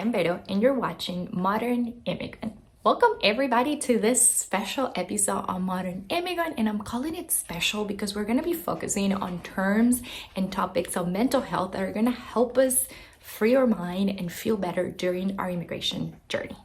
I'm Vero, and you're watching Modern Immigrant. Welcome everybody to this special episode on Modern Immigrant, and I'm calling it special because we're going to be focusing on terms and topics of mental health that are going to help us free our mind and feel better during our immigration journey.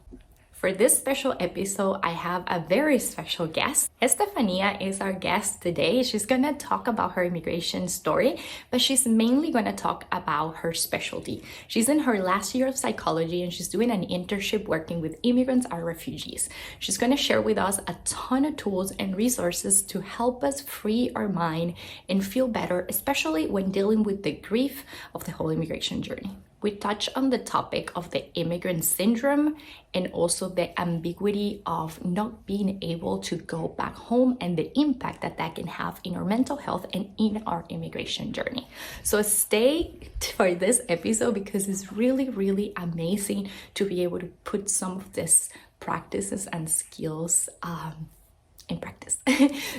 For this special episode, I have a very special guest. Estefania is our guest today. She's gonna talk about her immigration story, but she's mainly gonna talk about her specialty. She's in her last year of psychology and she's doing an internship working with immigrants or refugees. She's gonna share with us a ton of tools and resources to help us free our mind and feel better, especially when dealing with the grief of the whole immigration journey. We touch on the topic of the Immigrant Syndrome and also the ambiguity of not being able to go back home and the impact that that can have in our mental health and in our immigration journey. So stay for this episode because it's really, really amazing to be able to put some of these practices and skills in practice.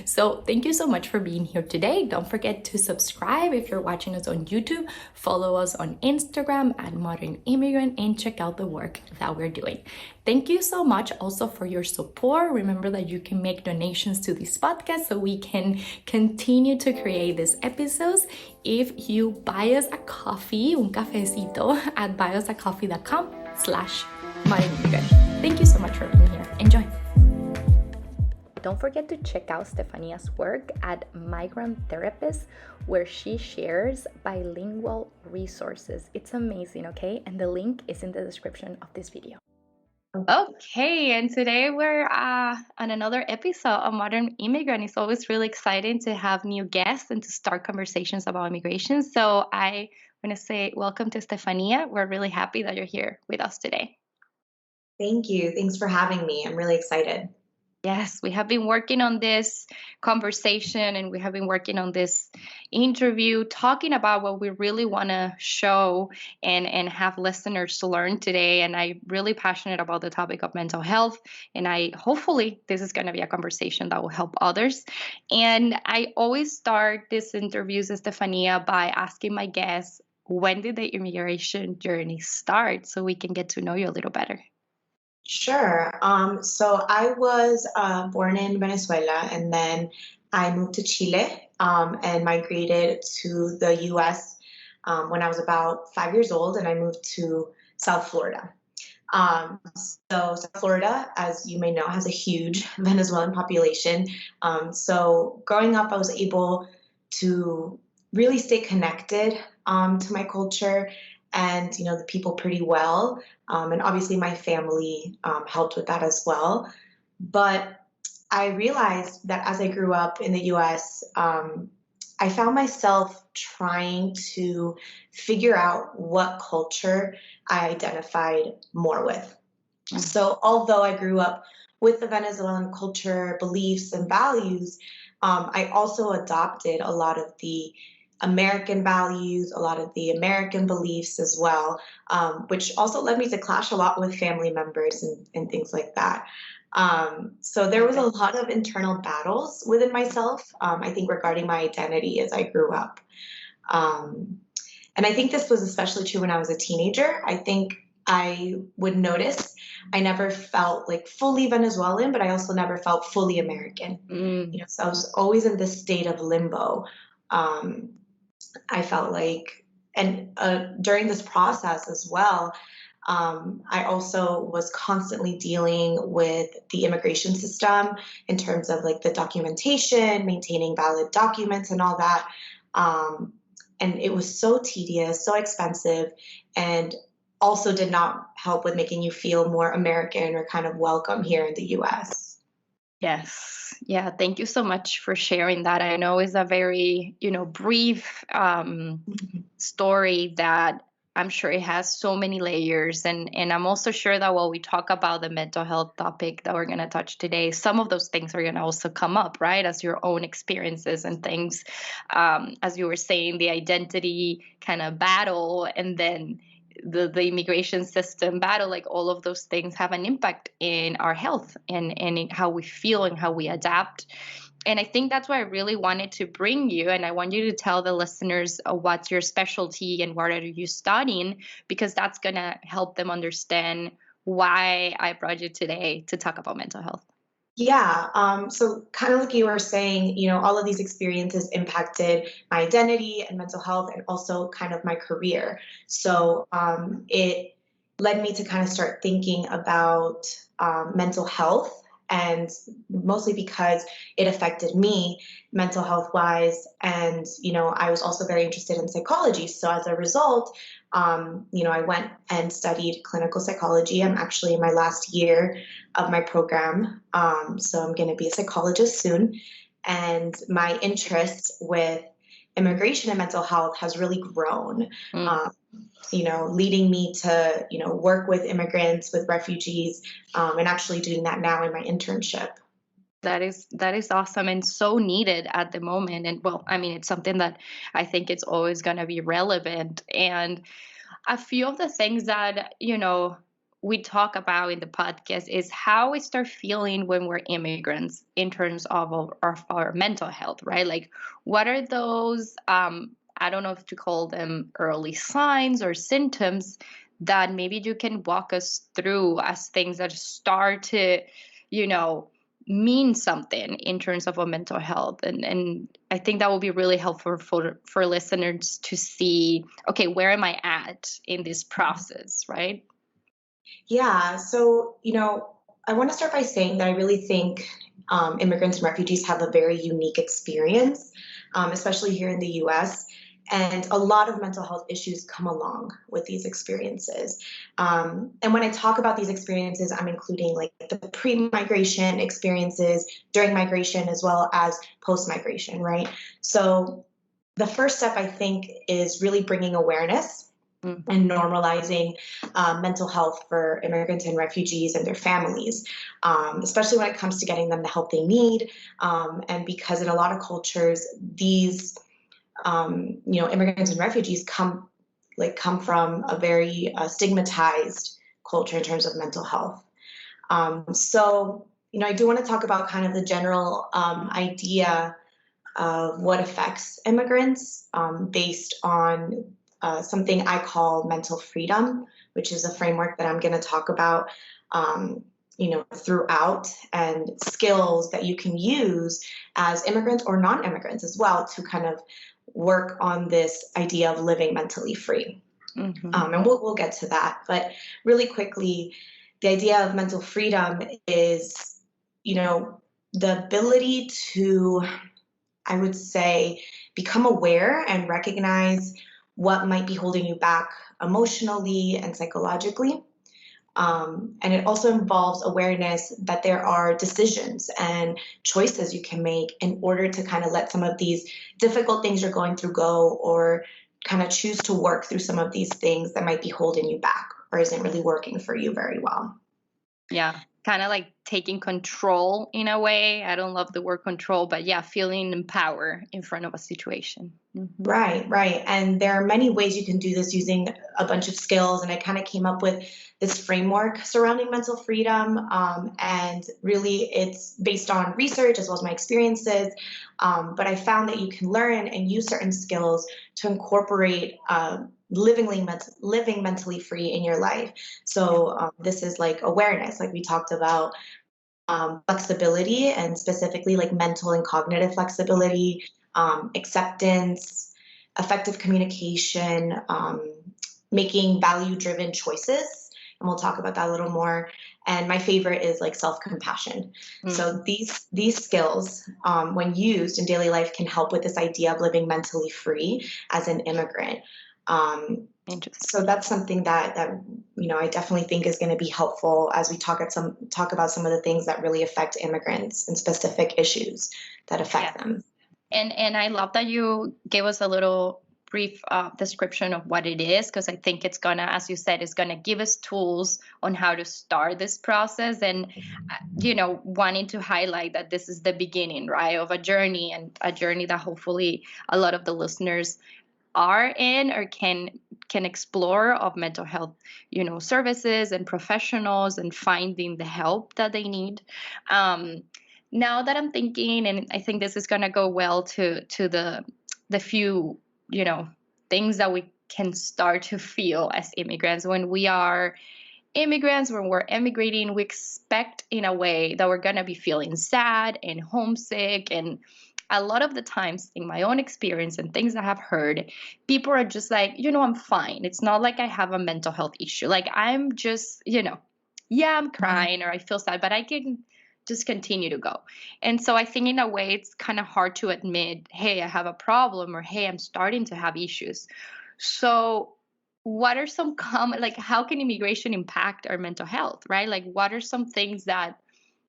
So thank you so much for being here today. Don't forget to subscribe if you're watching us on YouTube, follow us on Instagram at Modern Immigrant, and check out the work that we're doing. Thank you so much also for your support. Remember that you can make donations to this podcast so we can continue to create these episodes. If you buy us a coffee, un cafecito at buyusacoffee.com/Modern Immigrant. Thank you so much for being here. Enjoy. Don't forget to check out Estefania's work at Migrant Therapist, where she shares bilingual resources. It's amazing, okay? And the link is in the description of this video. Okay, and today we're on another episode of Modern Immigrant. It's always really exciting to have new guests and to start conversations about immigration. So I want to say welcome to Estefanía. We're really happy that you're here with us today. Thank you. Thanks for having me. I'm really excited. Yes, we have been working on this conversation and we have been working on this interview, talking about what we really want to show and have listeners to learn today. And I'm really passionate about the topic of mental health. And hopefully this is going to be a conversation that will help others. And I always start these interviews, Estefania, by asking my guests, when did the immigration journey start so we can get to know you a little better? Sure. So I was born in Venezuela and then I moved to Chile and migrated to the US when I was about 5 years old, and I moved to South Florida. So South Florida, as you may know, has a huge Venezuelan population. So growing up, I was able to really stay connected to my culture and the people pretty well, and obviously my family helped with that as well. But I realized that as I grew up in the U.S., I found myself trying to figure out what culture I identified more with. So although I grew up with the Venezuelan culture, beliefs, and values, I also adopted a lot of the American values, a lot of the American beliefs as well, which also led me to clash a lot with family members and things like that. So there was a lot of internal battles within myself, I think, regarding my identity as I grew up. And I think this was especially true when I was a teenager. I think I would notice I never felt like fully Venezuelan, but I also never felt fully American. So I was always in this state of limbo. I felt like, and during this process as well, I also was constantly dealing with the immigration system in terms of like the documentation, maintaining valid documents and all that. And it was so tedious, so expensive, and also did not help with making you feel more American or kind of welcome here in the US. Yes. Yeah. Thank you so much for sharing that. I know it's a very, brief story that I'm sure it has so many layers. And I'm also sure that while we talk about the mental health topic that we're going to touch today, some of those things are going to also come up, right? As your own experiences and things, as you were saying, the identity kind of battle, and then the immigration system battle, like all of those things have an impact in our health and in how we feel and how we adapt. And I think that's why I really wanted to bring you. And I want you to tell the listeners what's your specialty and what are you studying, because that's going to help them understand why I brought you today to talk about mental health. Yeah. So kind of like you were saying, all of these experiences impacted my identity and mental health and also kind of my career. So it led me to kind of start thinking about mental health, and mostly because it affected me mental health wise. And, I was also very interested in psychology. So as a result, I went and studied clinical psychology. I'm actually in my last year of my program. So I'm going to be a psychologist soon. And my interest with immigration and mental health has really grown, leading me to, work with immigrants, with refugees, and actually doing that now in my internship. That is awesome and so needed at the moment. And well, I mean, it's something that I think it's always going to be relevant. And a few of the things that, we talk about in the podcast is how we start feeling when we're immigrants in terms of our mental health, right? Like, what are those, I don't know if to call them early signs or symptoms that maybe you can walk us through as things that start to, mean something in terms of our mental health. And I think that will be really helpful for listeners to see, okay, where am I at in this process, right? Yeah. So, I want to start by saying that I really think immigrants and refugees have a very unique experience, especially here in the US. And a lot of mental health issues come along with these experiences. And when I talk about these experiences, I'm including like the pre-migration experiences, during migration, as well as post-migration, right? So the first step, I think, is really bringing awareness and normalizing mental health for immigrants and refugees and their families, especially when it comes to getting them the help they need. And because in a lot of cultures, these immigrants and refugees come from a very stigmatized culture in terms of mental health. So, I do want to talk about kind of the general idea of what affects immigrants based on something I call mental freedom, which is a framework that I'm going to talk about, throughout, and skills that you can use as immigrants or non-immigrants as well to kind of work on this idea of living mentally free. And we'll get to that. But really quickly, the idea of mental freedom is, the ability to, I would say, become aware and recognize what might be holding you back emotionally and psychologically. And it also involves awareness that there are decisions and choices you can make in order to kind of let some of these difficult things you're going through go, or kind of choose to work through some of these things that might be holding you back or isn't really working for you very well. Yeah, kind of like taking control in a way. I don't love the word control, but yeah, feeling in power in front of a situation. Right, right. And there are many ways you can do this using a bunch of skills. And I kind of came up with this framework surrounding mental freedom. And really, it's based on research as well as my experiences. But I found that you can learn and use certain skills to incorporate living mentally free in your life. So this is like awareness, like we talked about, flexibility, and specifically like mental and cognitive flexibility, acceptance, effective communication, making value-driven choices. And we'll talk about that a little more. And my favorite is like self-compassion. So these skills, when used in daily life, can help with this idea of living mentally free as an immigrant. So that's something that I definitely think is going to be helpful as we talk about some of the things that really affect immigrants and specific issues that affect them. And I love that you gave us a little brief description of what it is, because I think it's gonna, as you said, it's gonna give us tools on how to start this process, and wanting to highlight that this is the beginning, right, of a journey, and a journey that hopefully a lot of the listeners are in or can explore, of mental health services and professionals, and finding the help that they need. now that I'm thinking, and I think this is gonna go well to the few, things that we can start to feel as immigrants when we are immigrants, when we're immigrating, we expect in a way that we're going to be feeling sad and homesick. And a lot of the times, in my own experience and things I have heard, people are just like, I'm fine. It's not like I have a mental health issue. Like, I'm just, yeah, I'm crying or I feel sad, but I can just continue to go. And so I think in a way, it's kind of hard to admit, hey, I have a problem, or hey, I'm starting to have issues. So what are some common, like, how can immigration impact our mental health, right? Like, what are some things that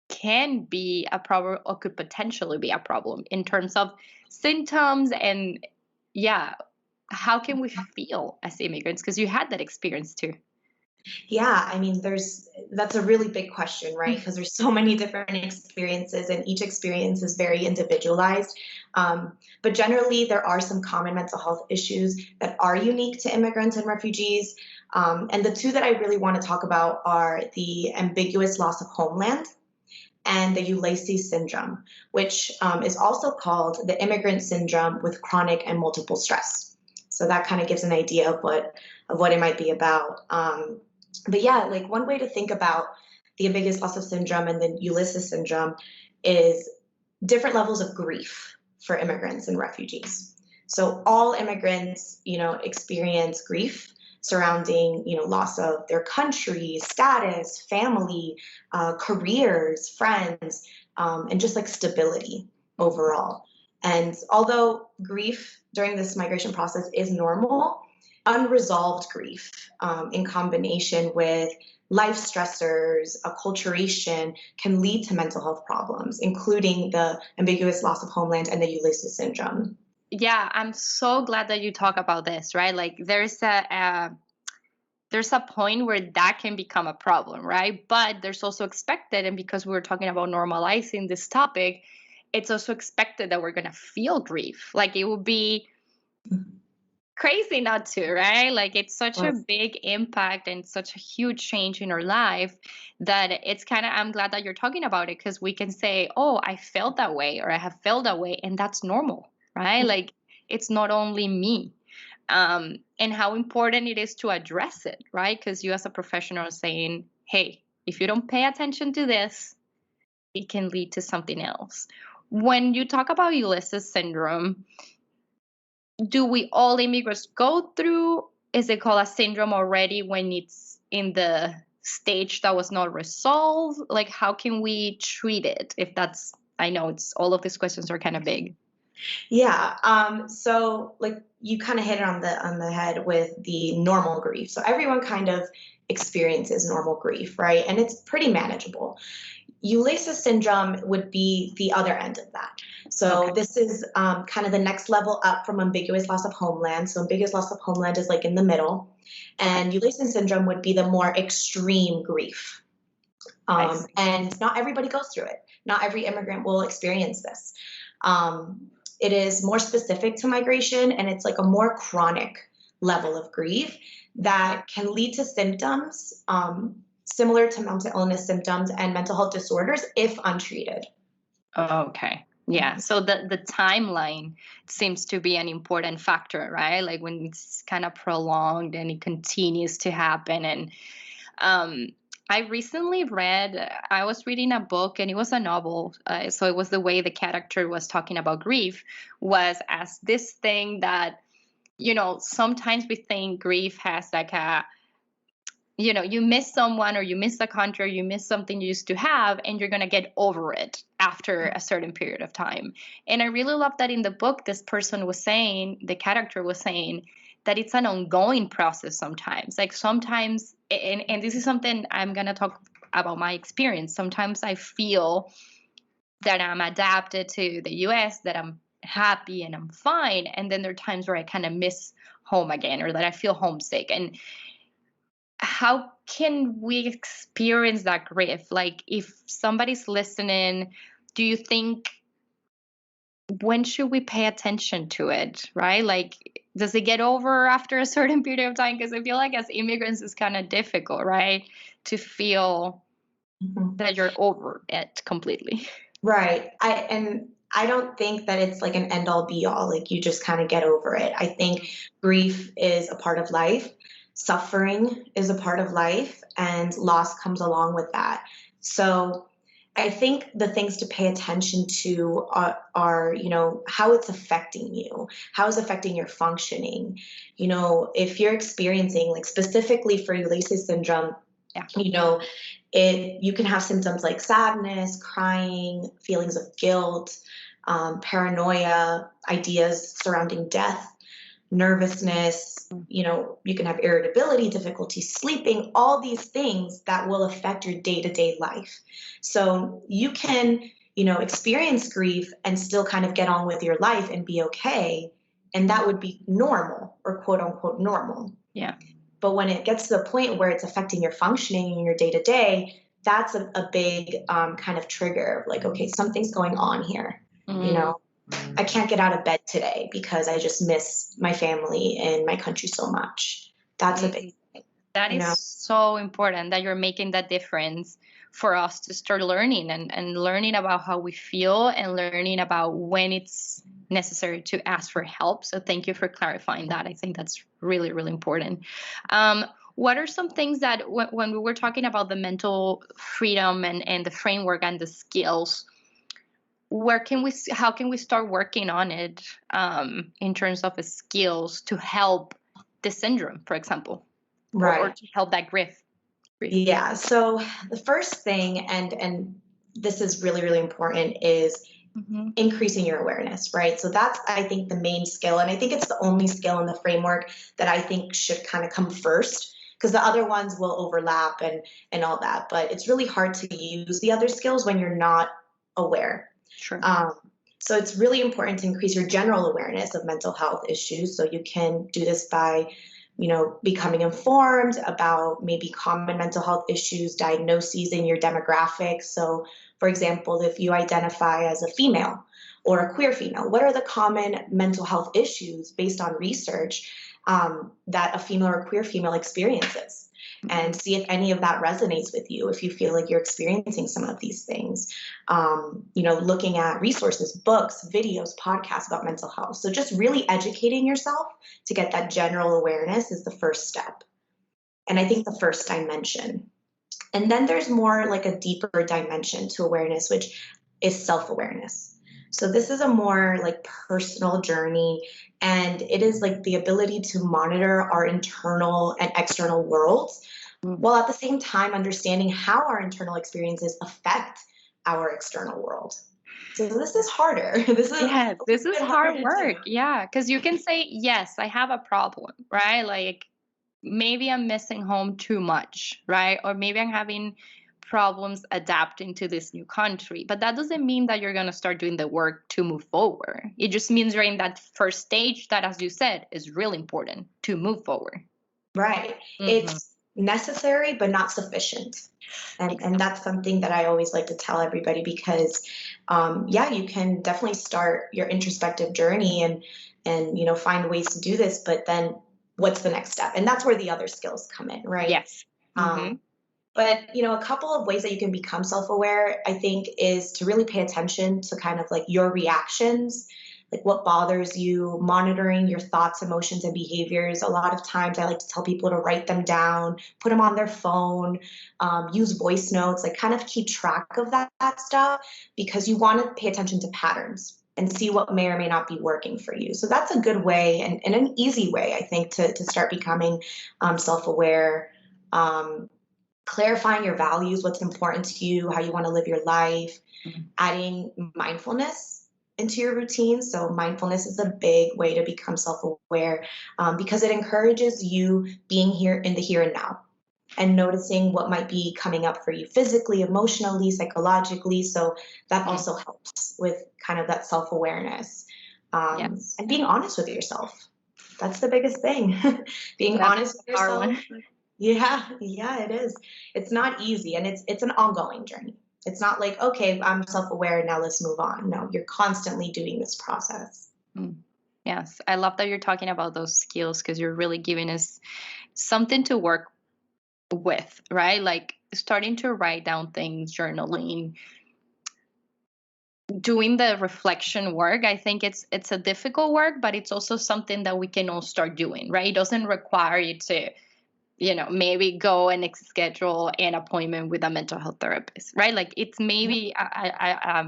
can be a problem or could potentially be a problem in terms of symptoms? And yeah, how can we feel as immigrants? Because you had that experience too. Yeah, I mean, that's a really big question, right? Because there's so many different experiences, and each experience is very individualized. But generally, there are some common mental health issues that are unique to immigrants and refugees. And the two that I really want to talk about are the ambiguous loss of homeland and the Ulysses Syndrome, which is also called the Immigrant Syndrome with chronic and multiple stress. So that kind of gives an idea of what it might be about. But yeah, like one way to think about the ambiguous loss of syndrome and the Ulysses syndrome is different levels of grief for immigrants and refugees. So all immigrants, experience grief surrounding, loss of their country, status, family, careers, friends, and just like stability overall. And although grief during this migration process is normal, unresolved grief in combination with life stressors, acculturation can lead to mental health problems, including the ambiguous loss of homeland and the Ulysses syndrome. Yeah, I'm so glad that you talk about this, right? Like, there's a point where that can become a problem, right? But there's also expected, and because we were talking about normalizing this topic, it's also expected that we're going to feel grief. Like, it would be crazy not to, right? Like, it's such a big impact and such a huge change in our life that it's kind of, I'm glad that you're talking about it, because we can say, oh, I felt that way, or I have felt that way, and that's normal, right? Like, it's not only me. And how important it is to address it, right? Because you as a professional are saying, hey, if you don't pay attention to this, it can lead to something else. When you talk about Ulysses syndrome, do we all immigrants go through? Is it called a syndrome already when it's in the stage that was not resolved? Like, how can we treat it? If that's, I know it's all of these questions are kind of big. Yeah. So like you kind of hit it on the head with the normal grief. So everyone kind of experiences normal grief, right? And it's pretty manageable. Ulysses syndrome would be the other end of that. So Okay. this is kind of the next level up from ambiguous loss of homeland. So ambiguous loss of homeland is like in the middle, and Ulysses syndrome would be the more extreme grief. And not everybody goes through it. Not every immigrant will experience this. It is more specific to migration, and it's like a more chronic level of grief that can lead to symptoms similar to mental illness symptoms and mental health disorders if untreated. Okay. Yeah. So the timeline seems to be an important factor, right? Like, when it's kind of prolonged and it continues to happen. And um, I recently I was reading a book, and it was a novel. So it was the way the character was talking about grief was as this thing that, sometimes we think grief has like you miss someone, or you miss a country, or you miss something you used to have, and you're going to get over it after a certain period of time. And I really love that in the book, this person was saying, the character was saying, that it's an ongoing process sometimes. Like, sometimes, and this is something I'm going to talk about my experience. Sometimes I feel that I'm adapted to the US, that I'm happy and I'm fine. And then there are times where I kind of miss home again, or that I feel homesick. And how can we experience that grief? Like, if somebody's listening, do you think, when should we pay attention to it, right? Like, does it get over after a certain period of time? Because I feel like as immigrants, it's kind of difficult, right? To feel Mhm. that you're over it completely. Right. I don't think that it's like an end all be all, like you just kind of get over it. I think grief is a part of life, suffering is a part of life, and loss comes along with that. So I think the things to pay attention to are, how it's affecting you, how it's affecting your functioning. If you're experiencing, like specifically for Ulysses syndrome, Yeah. You can have symptoms like sadness, crying, feelings of guilt, paranoia, ideas surrounding death, nervousness. You can have irritability, difficulty sleeping, all these things that will affect your day-to-day life. So you can, experience grief and still kind of get on with your life and be okay. And that would be normal, or quote unquote normal. Yeah. But when it gets to the point where it's affecting your functioning in your day to day, that's a big kind of trigger of like, okay, something's going on here. I can't get out of bed today because I just miss my family and my country so much. That's a big thing. That is so important that you're making that difference for us to start learning and learning about how we feel and learning about when it's necessary to ask for help. So thank you for clarifying that. I think that's really, really important. What are some things that when we were talking about the mental freedom and the framework and the skills, how can we start working on it in terms of skills to help the syndrome, for example? Or Right. to help that grief. Yeah. So the first thing, and this is really, really important, is increasing your awareness, right? So that's, I think, the main skill. And I think it's the only skill in the framework that I think should kind of come first, because the other ones will overlap and all that. But it's really hard to use the other skills when you're not aware. Sure. So it's really important to increase your general awareness of mental health issues. So you can do this by becoming informed about maybe common mental health issues, diagnoses in your demographics. So, for example, if you identify as a female or a queer female, what are the common mental health issues based on research that a female or queer female experiences? And see if any of that resonates with you, if you feel like you're experiencing some of these things. Looking at resources, books, videos, podcasts about mental health. So just really educating yourself to get that general awareness is the first step. And I think the first dimension. And then there's more like a deeper dimension to awareness, which is self-awareness. So this is a more like personal journey, and it is like the ability to monitor our internal and external worlds, while at the same time understanding how our internal experiences affect our external world. So this is harder. This is hard work. Yeah, because you can say, yes, I have a problem, right? Like maybe I'm missing home too much, right? Or maybe I'm having problems adapting to this new country. But that doesn't mean that you're going to start doing the work to move forward. It just means you're in that first stage that, as you said, is really important to move forward. Right. It's necessary, but not sufficient. And that's something that I always like to tell everybody because, you can definitely start your introspective journey and find ways to do this, but then what's the next step? And that's where the other skills come in, right? Yes. But, a couple of ways that you can become self-aware, I think, is to really pay attention to kind of like your reactions, like what bothers you, monitoring your thoughts, emotions, and behaviors. A lot of times I like to tell people to write them down, put them on their phone, use voice notes, like kind of keep track of that stuff, because you want to pay attention to patterns and see what may or may not be working for you. So that's a good way and an easy way, I think, to start becoming self-aware. Clarifying your values, what's important to you, how you want to live your life, adding mindfulness into your routine. So mindfulness is a big way to become self-aware because it encourages you being here in the here and now and noticing what might be coming up for you physically, emotionally, psychologically. So that also helps with kind of that self-awareness and being honest with yourself. That's the biggest thing. Being honest with yourself. Yeah, it is. It's not easy, and it's an ongoing journey. It's not like, okay, I'm self-aware, now let's move on. No, you're constantly doing this process. Yes, I love that you're talking about those skills because you're really giving us something to work with, right? Like starting to write down things, journaling, doing the reflection work, I think it's a difficult work, but it's also something that we can all start doing, right? It doesn't require you to, maybe go and schedule an appointment with a mental health therapist, right? Like it's maybe a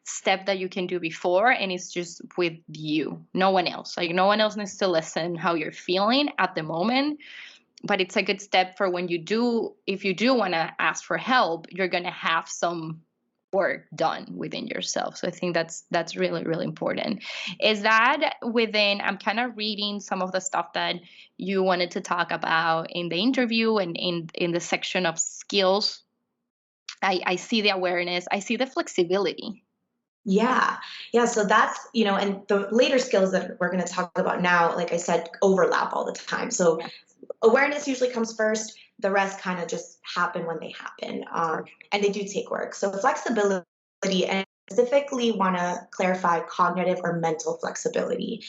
step that you can do before, and it's just with you, no one else. Like no one else needs to listen how you're feeling at the moment. But it's a good step for when if you do want to ask for help, you're going to have some work done within yourself. So I think that's really, really important. Is that within, I'm kind of reading some of the stuff that you wanted to talk about in the interview and in the section of skills. I see the awareness, I see the flexibility. Yeah. Yeah. So that's, and the later skills that we're going to talk about now, like I said, overlap all the time. So awareness usually comes first. The rest kind of just happen when they happen. And they do take work. So flexibility, and specifically want to clarify cognitive or mental flexibility.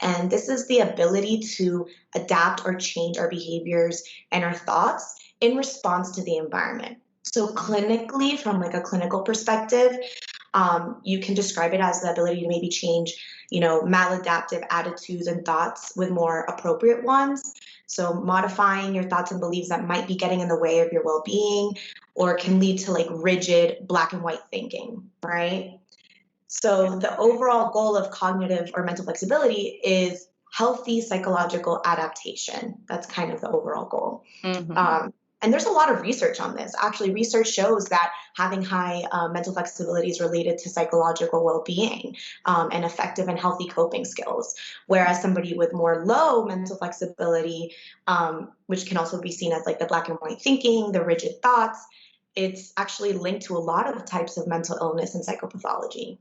And this is the ability to adapt or change our behaviors and our thoughts in response to the environment. So clinically, from like a clinical perspective, you can describe it as the ability to maybe change, maladaptive attitudes and thoughts with more appropriate ones. So modifying your thoughts and beliefs that might be getting in the way of your well-being, or can lead to like rigid black and white thinking, right? So the overall goal of cognitive or mental flexibility is healthy psychological adaptation. That's kind of the overall goal. Mm-hmm. And there's a lot of research on this. Actually, research shows that having high mental flexibility is related to psychological well-being and effective and healthy coping skills. Whereas somebody with more low mental flexibility, which can also be seen as like the black and white thinking, the rigid thoughts, it's actually linked to a lot of types of mental illness and psychopathology.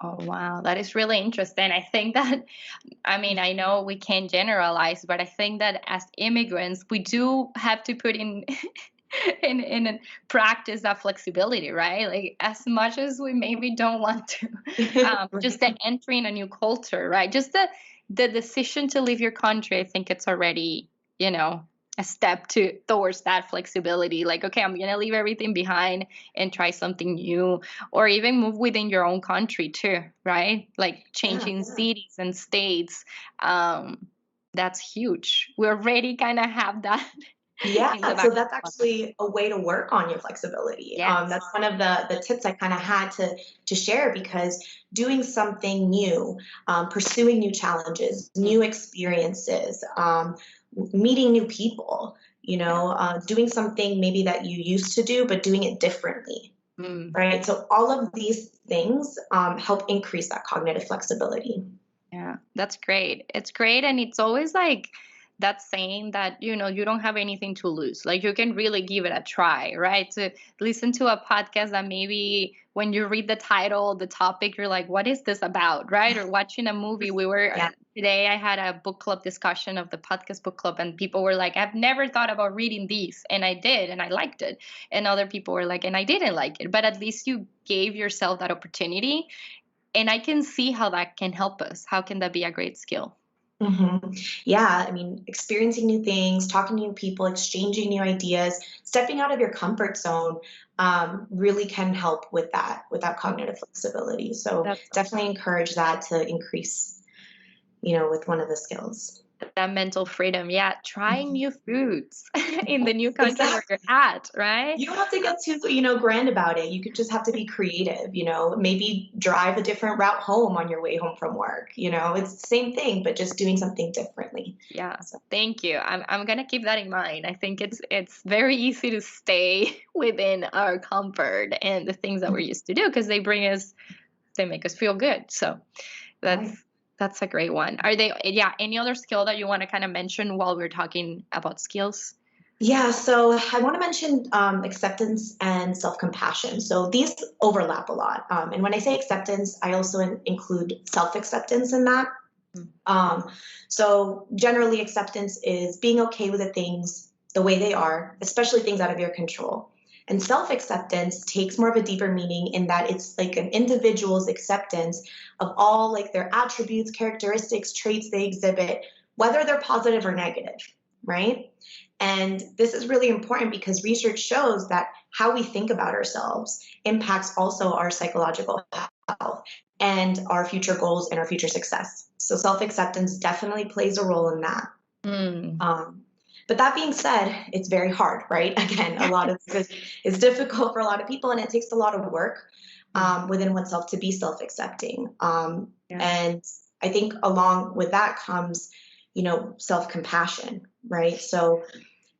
Oh, wow. That is really interesting. I think that, I know we can't generalize, but I think that as immigrants, we do have to put in in practice that flexibility, right? Like as much as we maybe don't want to, just the entering a new culture, right? Just the decision to leave your country, I think it's already, a step towards that flexibility. Like, okay, I'm going to leave everything behind and try something new, or even move within your own country too, right? Like changing cities and states. That's huge. We already kind of have that. Yeah, so that's actually a way to work on your flexibility. Yes. That's one of the tips I kind of had to share, because doing something new, pursuing new challenges, new experiences, meeting new people, doing something maybe that you used to do, but doing it differently, right? So all of these things help increase that cognitive flexibility. Yeah, that's great. It's great. And it's always like that saying that, you don't have anything to lose. Like you can really give it a try, right? To listen to a podcast that maybe when you read the title, the topic, you're like, what is this about, right? Or watching a movie. Today I had a book club discussion of the podcast book club, and people were like, I've never thought about reading these. And I did, and I liked it. And other people were like, and I didn't like it. But at least you gave yourself that opportunity. And I can see how that can help us. How can that be a great skill? Mm-hmm. Yeah, experiencing new things, talking to new people, exchanging new ideas, stepping out of your comfort zone really can help with that cognitive flexibility. So definitely encourage that to increase, with one of the skills. That mental freedom. Yeah. Trying new foods in the new country where you're at, right? You don't have to get too, grand about it. You could just have to be creative, maybe drive a different route home on your way home from work. It's the same thing, but just doing something differently. Yeah. So thank you. I'm going to keep that in mind. I think it's very easy to stay within our comfort and the things that we're used to do, because they make us feel good. So that's a great one. Are they, any other skill that you want to kind of mention while we're talking about skills? Yeah, so I want to mention acceptance and self-compassion. So these overlap a lot. And when I say acceptance, I also include self-acceptance in that. So generally, acceptance is being okay with the things the way they are, especially things out of your control. And self-acceptance takes more of a deeper meaning in that it's like an individual's acceptance of all like their attributes, characteristics, traits they exhibit, whether they're positive or negative, right? And this is really important because research shows that how we think about ourselves impacts also our psychological and our future goals and our future success. So self-acceptance definitely plays a role in that. But that being said, it's very hard, right? Again, a lot of this is difficult for a lot of people, and it takes a lot of work within oneself to be self-accepting. And I think along with that comes, self-compassion, right? So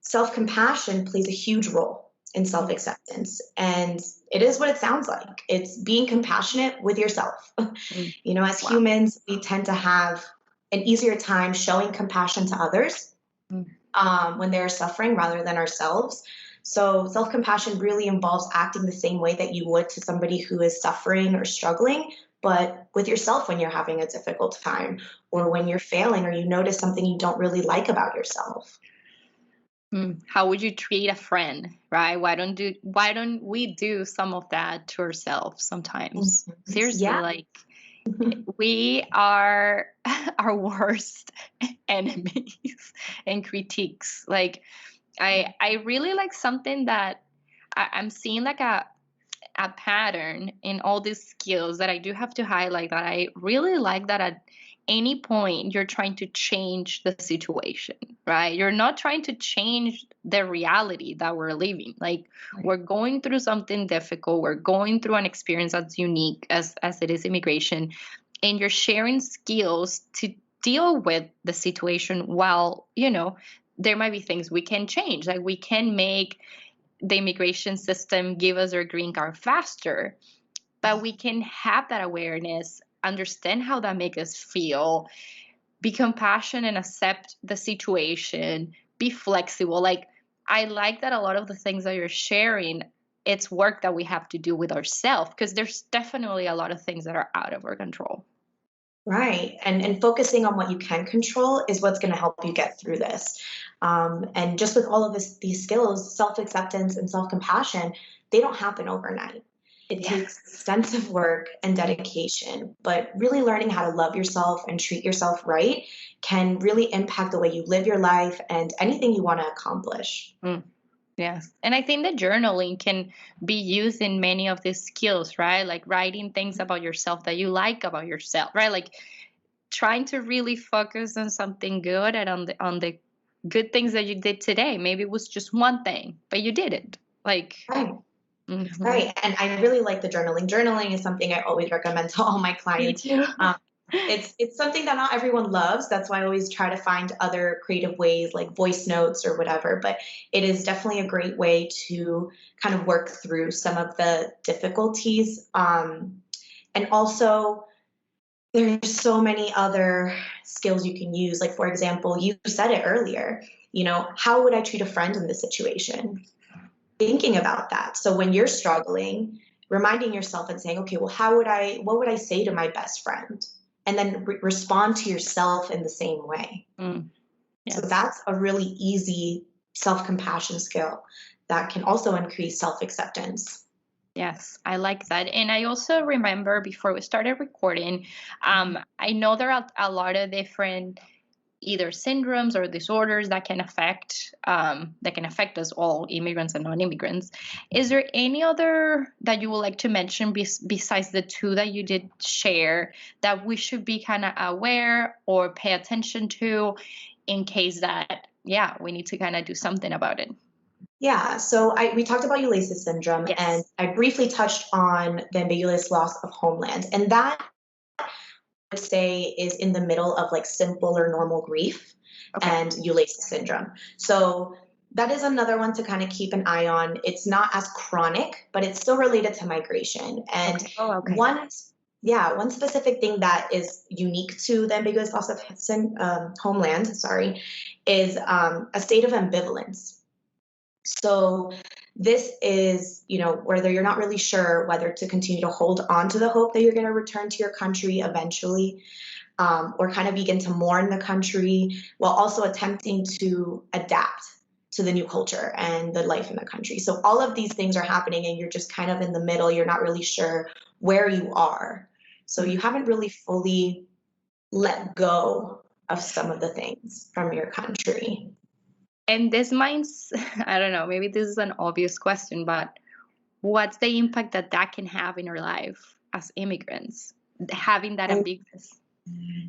self-compassion plays a huge role in self-acceptance, and it is what it sounds like. It's being compassionate with yourself. As humans, we tend to have an easier time showing compassion to others when they're suffering rather than ourselves. So self-compassion really involves acting the same way that you would to somebody who is suffering or struggling, but with yourself when you're having a difficult time, or when you're failing, or you notice something you don't really like about yourself. How would you treat a friend, right? Why don't we do some of that to ourselves sometimes? Seriously, like we are our worst enemies and critiques. Like I really like something that I'm seeing like a pattern in all these skills that I do have to highlight, that I really like that at any point you're trying to change the situation, right? You're not trying to change the reality that we're living. Like we're going through something difficult. We're going through an experience that's unique as it is immigration. And you're sharing skills to deal with the situation while, there might be things we can change. Like we can make the immigration system give us our green card faster, but we can have that awareness, understand how that makes us feel, be compassionate and accept the situation, be flexible. Like I like that a lot of the things that you're sharing, it's work that we have to do with ourselves, because there's definitely a lot of things that are out of our control. Right. And focusing on what you can control is what's going to help you get through this. And just with all of these skills, self-acceptance and self-compassion, they don't happen overnight. It takes extensive work and dedication, but really learning how to love yourself and treat yourself right can really impact the way you live your life and anything you want to accomplish. Yes. And I think that journaling can be used in many of these skills, right? Like writing things about yourself that you like about yourself, right? Like trying to really focus on something good and on the good things that you did today. Maybe it was just one thing, but you did it. Like Right. Right. And I really like the journaling. Journaling is something I always recommend to all my clients. Me too. It's something that not everyone loves. That's why I always try to find other creative ways like voice notes or whatever. But it is definitely a great way to kind of work through some of the difficulties. And also, there's so many other skills you can use. Like, for example, you said it earlier, how would I treat a friend in this situation? Thinking about that. So when you're struggling, reminding yourself and saying, okay, well, what would I say to my best friend? And then respond to yourself in the same way. Yes. So that's a really easy self-compassion skill that can also increase self-acceptance. Yes, I like that. And I also remember before we started recording, I know there are a lot of different either syndromes or disorders that can affect us all, immigrants and non-immigrants. Is there any other that you would like to mention besides the two that you did share that we should be kind of aware or pay attention to in case that we need to kind of do something about it? Yeah, so we talked about Ulysses Syndrome, Yes. and I briefly touched on the Ambiguous Loss of Homeland. And that, I would say, is in the middle of like simple or normal grief and Ulysses Syndrome. So that is another one to kind of keep an eye on. It's not as chronic, but it's still related to migration. And one specific thing that is unique to the Ambiguous Loss of Homeland, is a state of ambivalence. So this is, whether you're not really sure whether to continue to hold on to the hope that you're going to return to your country eventually, or kind of begin to mourn the country while also attempting to adapt to the new culture and the life in the country. So all of these things are happening and you're just kind of in the middle. You're not really sure where you are. So you haven't really fully let go of some of the things from your country. And this might, I don't know, maybe this is an obvious question, but what's the impact that can have in our life? as immigrants, having that ambiguous.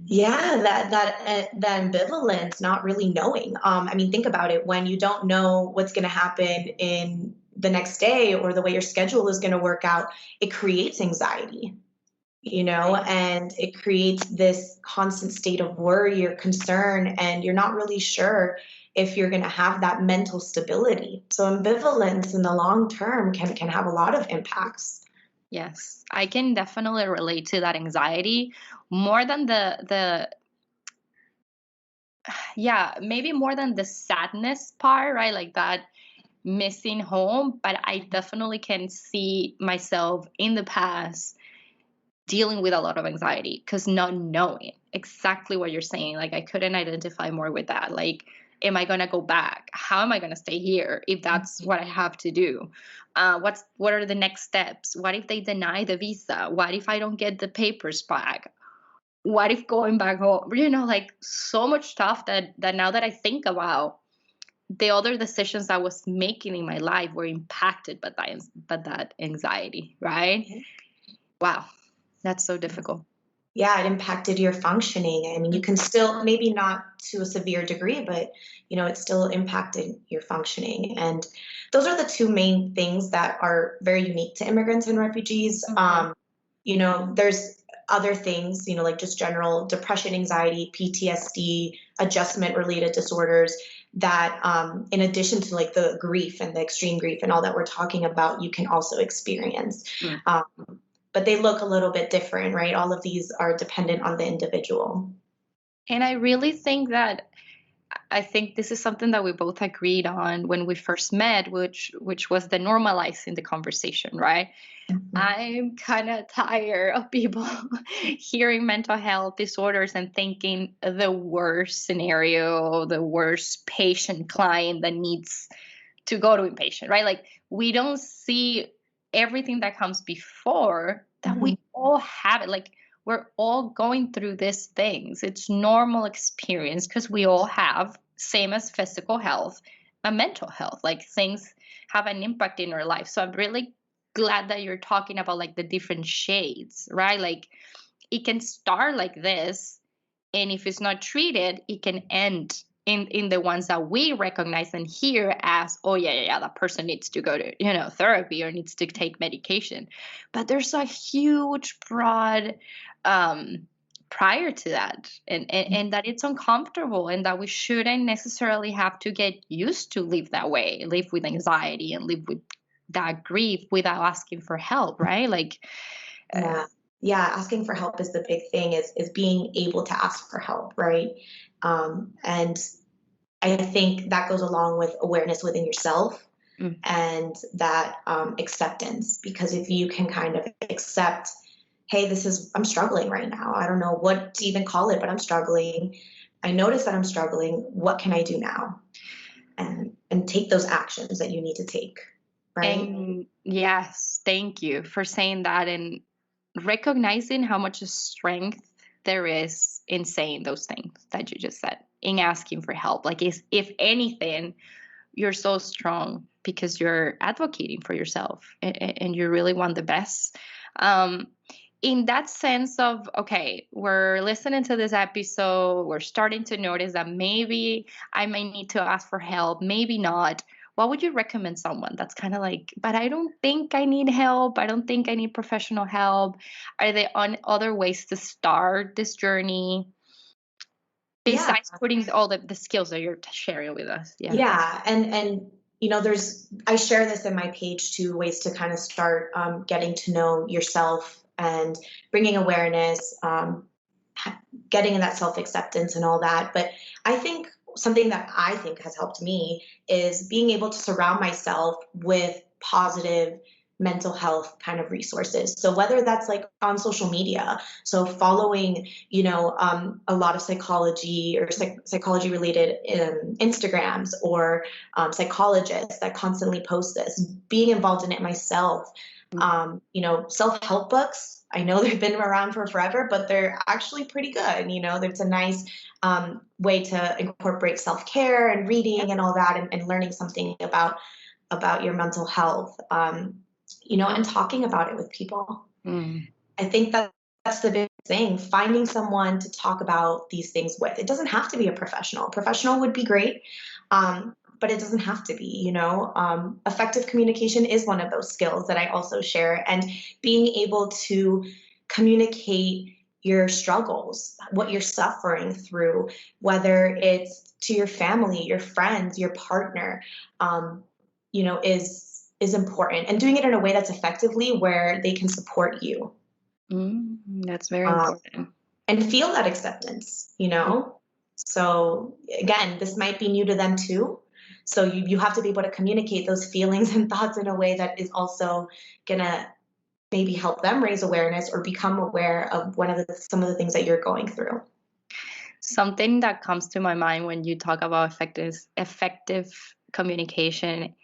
Yeah, that ambivalence, not really knowing. I mean, think about it. When you don't know what's going to happen in the next day or the way your schedule is going to work out, it creates anxiety, and it creates this constant state of worry or concern, and you're not really sure if you're going to have that mental stability. So ambivalence in the long term can have a lot of impacts. Yes, I can definitely relate to that anxiety more than the yeah, maybe more than the sadness part, right? Like that missing home, but I definitely can see myself in the past dealing with a lot of anxiety because not knowing exactly what you're saying. Like I couldn't identify more with that. Like, am I gonna go back? How am I gonna stay here if that's what I have to do? What are the next steps? What if they deny the visa? What if I don't get the papers back? What if going back home? Like so much stuff that now that I think about, the other decisions I was making in my life were impacted by that anxiety, right? Wow, that's so difficult. Yeah, it impacted your functioning. I mean, you can still, maybe not to a severe degree, but it still impacted your functioning. And those are the two main things that are very unique to immigrants and refugees. There's other things, like just general depression, anxiety, PTSD, adjustment related disorders that, in addition to like the grief and the extreme grief and all that we're talking about, you can also experience. But they look a little bit different, right? All of these are dependent on the individual. And I really think this is something that we both agreed on when we first met, which was the normalizing the conversation, right? Mm-hmm. I'm kind of tired of people hearing mental health disorders and thinking the worst scenario, the worst patient client that needs to go to inpatient, right? Like we don't see everything that comes before that. We all have it. Like we're all going through these things. It's normal experience because we all have, same as physical health, a mental health. Like things have an impact in our life. So I'm really glad that you're talking about like the different shades, right? Like it can start like this, and if it's not treated, it can end in the ones that we recognize and hear as, oh yeah, that person needs to go to therapy or needs to take medication. But there's a huge broad prior to that, and that it's uncomfortable, and that we shouldn't necessarily have to get used to live that way, live with anxiety and live with that grief without asking for help, right? Like yeah, asking for help is the big thing, is being able to ask for help, right? And I think that goes along with awareness within yourself and that acceptance, because if you can kind of accept, hey, I'm struggling right now. I don't know what to even call it, but I'm struggling. I notice that I'm struggling. What can I do now? And take those actions that you need to take, right? And yes, thank you for saying that and recognizing how much strength there is in saying those things that you just said, in asking for help. Like if anything, you're so strong because you're advocating for yourself and you really want the best. In that sense of, okay, we're listening to this episode, we're starting to notice that maybe I may need to ask for help, maybe not. What would you recommend someone that's kind of like, but I don't think I need help. I don't think I need professional help. Are there other ways to start this journey besides putting all the skills that you're sharing with us? Yeah. And I share this in my page too, ways to kind of start getting to know yourself and bringing awareness, getting in that self-acceptance and all that. But I think something that I think has helped me is being able to surround myself with positive mental health kind of resources. So whether that's like on social media, so following, a lot of psychology or psychology related Instagrams or psychologists that constantly post this, being involved in it myself, self-help books. I know they've been around for forever, but they're actually pretty good. There's a nice way to incorporate self-care and reading and all that, and learning something about your mental health, and talking about it with people. I think that's the big thing, finding someone to talk about these things with. It doesn't have to be a professional. Professional would be great, but it doesn't have to be, you know. Effective communication is one of those skills that I also share, and being able to communicate your struggles, what you're suffering through, whether it's to your family, your friends, your partner, you know, is important, and doing it in a way that's effectively where they can support you. That's very Um, important. and feel that acceptance, you know? So again, this might be new to them too. So you have to be able to communicate those feelings and thoughts in a way that is also gonna maybe help them raise awareness or become aware of some of the things that you're going through. Something that comes to my mind when you talk about effective communication,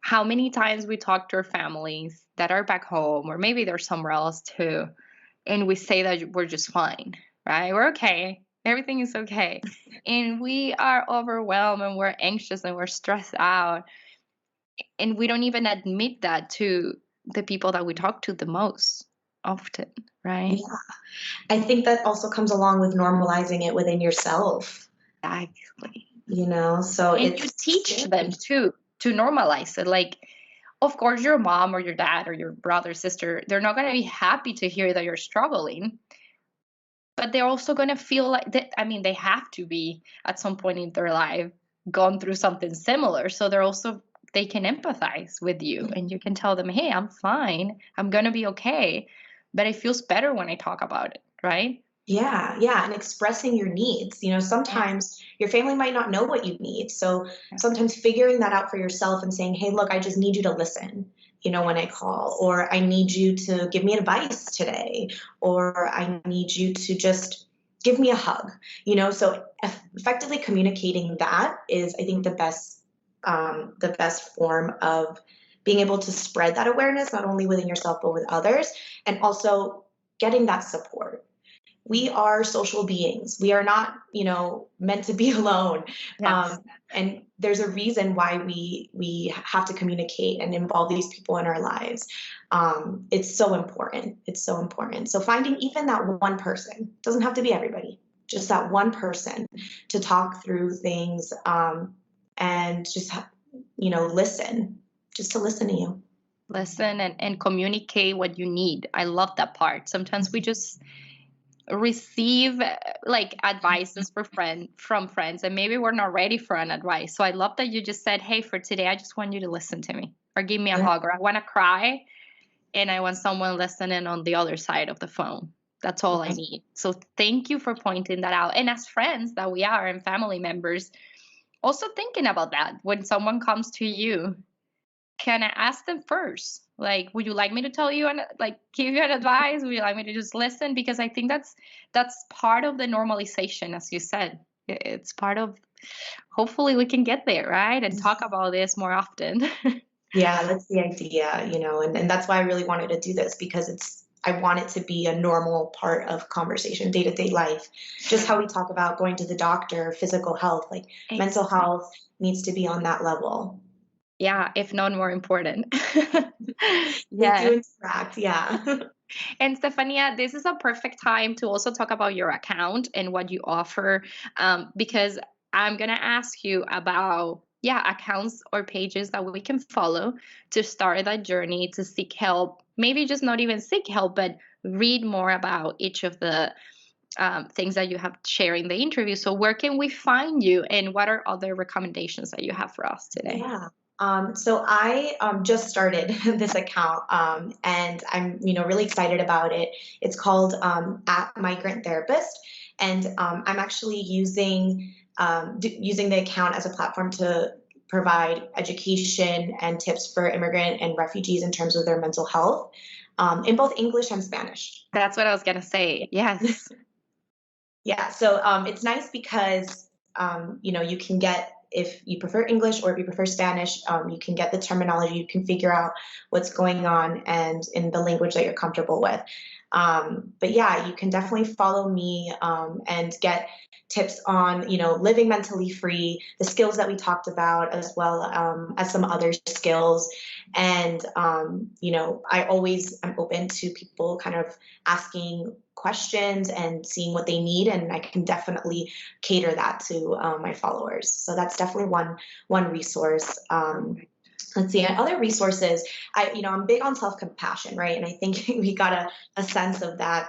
how many times we talk to our families that are back home, or maybe they're somewhere else too, and we say that we're just fine, right? We're okay. Everything is okay. And we are overwhelmed and we're anxious and we're stressed out. And we don't even admit that to the people that we talk to the most often, right? Yeah. I think that also comes along with normalizing it within yourself, Exactly. you know? So And you teach them too to normalize it. Like, of course, your mom or your dad or your brother, sister, they're not going to be happy to hear that you're struggling, but they're also going to feel like that. I mean, they have to be at some point in their life gone through something similar. So they can empathize with you and you can tell them, hey, I'm fine. I'm going to be okay. But it feels better when I talk about it, right? Yeah, yeah, and expressing your needs. You know, Yeah. sometimes your family might not know what you need. So Yeah. sometimes figuring that out for yourself and saying, hey, look, I just need you to listen, you know, when I call, or I need you to give me advice today, or I need you to just give me a hug, you know. So effectively communicating that is, I think, the best form of being able to spread that awareness, not only within yourself, but with others, and also getting that support. We are social beings. We are not, you know, meant to be alone. Yes. And there's a reason why we have to communicate and involve these people in our lives. It's so important. It's so important. So finding even that one person, doesn't have to be everybody, just that one person to talk through things, and just, you know, listen, just to listen to you. Listen and communicate what you need. I love that part. Sometimes we just receive like advices from friends, and maybe we're not ready for an advice. So I love that you just said, hey, for today I just want you to listen to me, or give me a Yeah. hug, or I want to cry and I want someone listening on the other side of the phone. That's all I need. So thank you for pointing that out. And as friends that we are and family members, also thinking about that when someone comes to you, can I ask them first? Like, would you like me to tell you and like give you an advice? Would you like me to just listen? Because I think that's part of the normalization, as you said. It's part of. Hopefully, we can get there, right, and talk about this more often. Yeah, that's the idea, you know, and that's why I really wanted to do this, because I want it to be a normal part of conversation, day-to-day life. Just how we talk about going to the doctor, physical health, like mental health needs to be on that level. Yeah, if not more important. They Yeah. do interact, yeah. And Stefania, this is a perfect time to also talk about your account and what you offer, because I'm going to ask you about, yeah, accounts or pages that we can follow to start that journey to seek help. Maybe just not even seek help, but read more about each of the things that you have shared in the interview. So where can we find you, and what are other recommendations that you have for us today? Yeah. So I just started this account, and I'm, you know, really excited about it. It's called at Migrant Therapist, and I'm actually using the account as a platform to provide education and tips for immigrant and refugees in terms of their mental health, in both English and Spanish. That's what I was going to say. Yes. Yeah, so it's nice because you know, you can get, if you prefer English or if you prefer Spanish, you can get the terminology, you can figure out what's going on and in the language that you're comfortable with. But yeah, you can definitely follow me, and get tips on, you know, living mentally free, the skills that we talked about, as well as some other skills. And, I always am open to people kind of asking questions and seeing what they need. And I can definitely cater that to my followers. So that's definitely one resource. Let's see, and other resources. I'm big on self-compassion, right? And I think we got a sense of that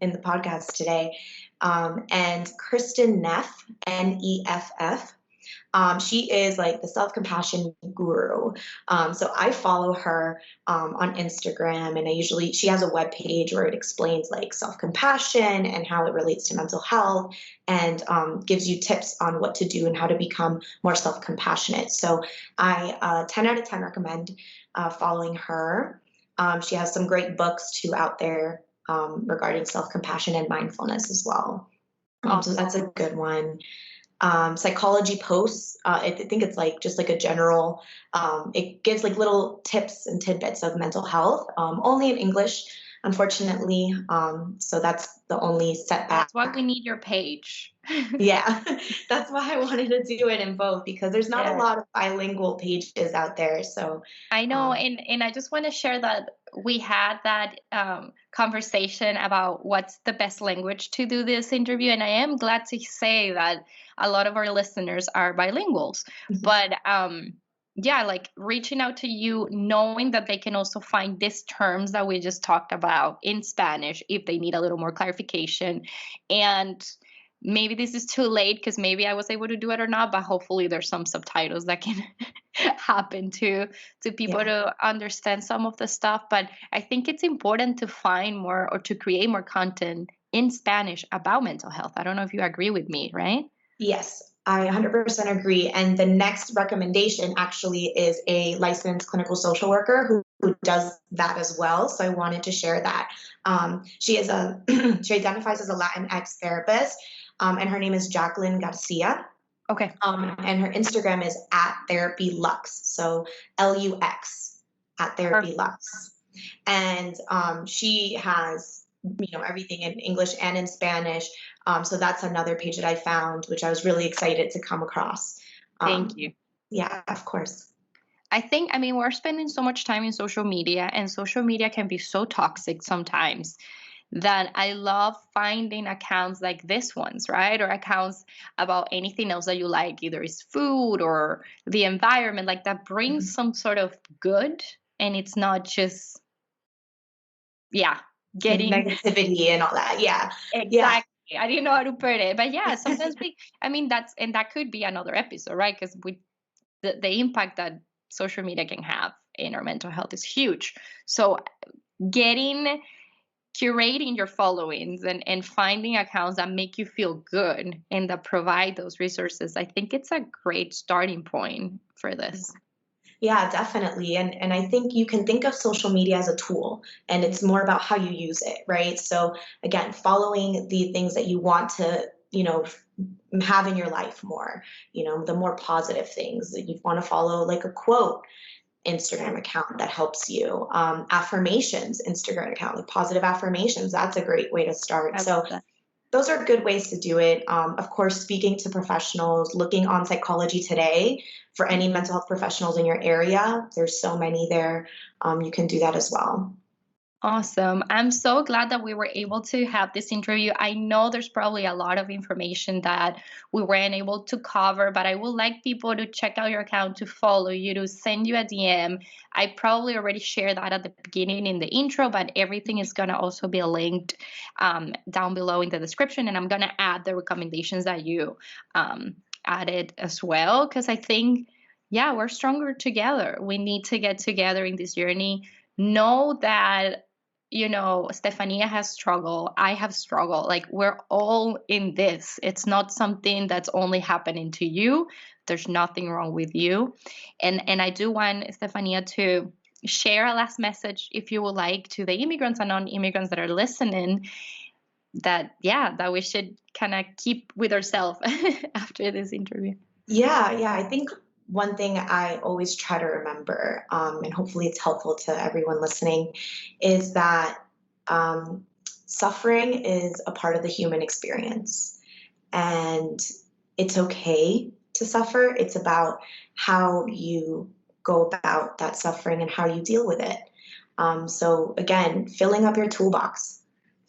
in the podcast today. And Kristen Neff, Neff, she is like the self-compassion guru. So I follow her on Instagram, and she has a web page where it explains like self-compassion and how it relates to mental health, and gives you tips on what to do and how to become more self-compassionate. So I 10 out of 10 recommend following her. She has some great books too out there regarding self-compassion and mindfulness as well. So that's a good one. Psychology posts. I think it's like just like a general. It gives like little tips and tidbits of mental health, only in English, unfortunately. So that's the only setback. That's why we need your page. Yeah, that's why I wanted to do it in both, because there's not a lot of bilingual pages out there. So I know, and I just want to share that we had that conversation about what's the best language to do this interview, and I am glad to say that a lot of our listeners are bilinguals. But like reaching out to you, knowing that they can also find these terms that we just talked about in Spanish if they need a little more clarification. And maybe this is too late because maybe I was able to do it or not, but hopefully there's some subtitles that can happen to people to understand some of the stuff. But I think it's important to find more or to create more content in Spanish about mental health. I don't know if you agree with me, right? Yes, I 100% agree. And the next recommendation actually is a licensed clinical social worker who does that as well. So I wanted to share that. She identifies as a Latinx therapist, and her name is Jacqueline Garcia. Okay. And her Instagram is @therapylux. So LUX @therapylux. And she has everything in English and in Spanish. So that's another page that I found, which I was really excited to come across. Thank you. Yeah, of course. I mean, we're spending so much time in social media, and social media can be so toxic sometimes that I love finding accounts like this ones, right? Or accounts about anything else that you like, either it's food or the environment, like that brings some sort of good, and it's not just getting negativity and all that. Yeah. Exactly. Yeah. I didn't know how to put it, but yeah, sometimes that could be another episode, right? Because the impact that social media can have in our mental health is huge. So curating your followings and finding accounts that make you feel good and that provide those resources, I think it's a great starting point for this. Yeah, definitely. And I think you can think of social media as a tool, and it's more about how you use it, right? So again, following the things that you want to, have in your life more, the more positive things that you want to follow, like a quote Instagram account that helps you, affirmations Instagram account, like positive affirmations. That's a great way to start. So those are good ways to do it. Of course, speaking to professionals, looking on Psychology Today for any mental health professionals in your area. There's so many there. You can do that as well. Awesome. I'm so glad that we were able to have this interview. I know there's probably a lot of information that we weren't able to cover, but I would like people to check out your account, to follow you, to send you a DM. I probably already shared that at the beginning in the intro, but everything is going to also be linked down below in the description. And I'm going to add the recommendations that you added as well, because I think, we're stronger together. We need to get together in this journey. Know that Estefania has struggled. I have struggled. Like, we're all in this. It's not something that's only happening to you. There's nothing wrong with you. And I do want Estefania to share a last message, if you would like, to the immigrants and non-immigrants that are listening, that we should kind of keep with ourselves after this interview. Yeah. I think one thing I always try to remember, and hopefully it's helpful to everyone listening, is that suffering is a part of the human experience, and it's okay to suffer. It's about how you go about that suffering and how you deal with it. So again, filling up your toolbox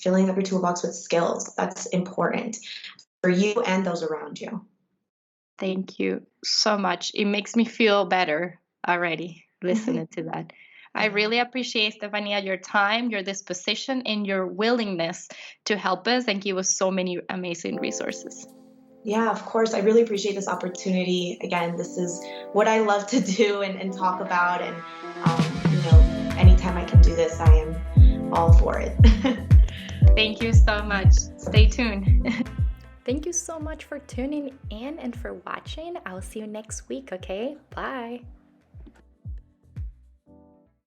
with skills. That's important for you and those around you. Thank you so much. It makes me feel better already listening to that. I really appreciate, Estefania, your time, your disposition, and your willingness to help us and give us so many amazing resources. Yeah, of course. I really appreciate this opportunity. Again, this is what I love to do and talk about. And, anytime I can do this, I am all for it. Thank you so much. Stay tuned. Thank you so much for tuning in and for watching. I'll see you next week, okay? Bye.